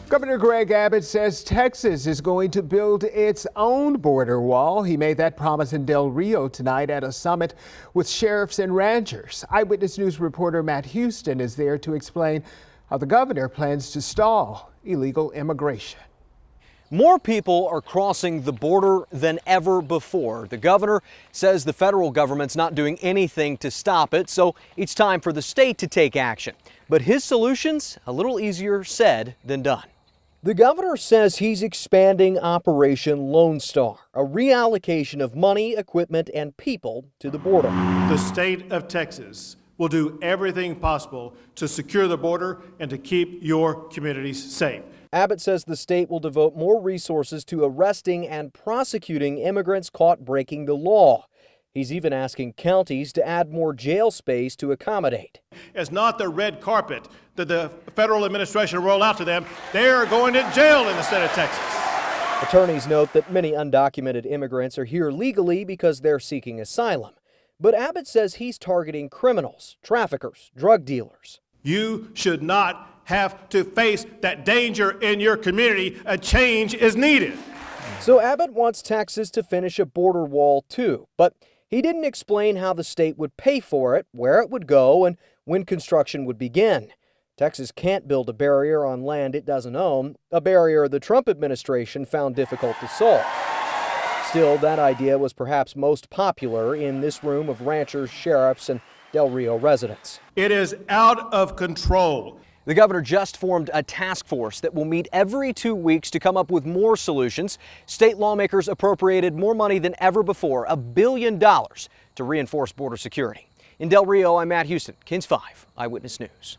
Governor Greg Abbott says Texas is going to build its own border wall. He made that promise in Del Rio tonight at a summit with sheriffs and ranchers. Eyewitness News reporter Matt Houston is there to explain how the governor plans to stall illegal immigration. More people are crossing the border than ever before. The governor says the federal government's not doing anything to stop it, so it's time for the state to take action. But his solution's a little easier said than done. The governor says he's expanding Operation Lone Star, a reallocation of money, equipment, and people to the border. The state of Texas will do everything possible to secure the border and to keep your communities safe. Abbott says the state will devote more resources to arresting and prosecuting immigrants caught breaking the law. He's even asking counties to add more jail space to accommodate. It's not the red carpet that the federal administration roll out to them. They're going to jail in the state of Texas. Attorneys note that many undocumented immigrants are here legally because they're seeking asylum. But Abbott says he's targeting criminals, traffickers, drug dealers. You should not have to face that danger in your community. A change is needed. So Abbott wants Texas to finish a border wall too, but he didn't explain how the state would pay for it, where it would go, and when construction would begin. Texas can't build a barrier on land it doesn't own, a barrier the Trump administration found difficult to solve. Still, that idea was perhaps most popular in this room of ranchers, sheriffs, and Del Rio residents. It is out of control. The governor just formed a task force that will meet every 2 weeks to come up with more solutions. State lawmakers appropriated more money than ever before, $1 billion, to reinforce border security. In Del Rio, I'm Matt Houston, KENS 5 Eyewitness News.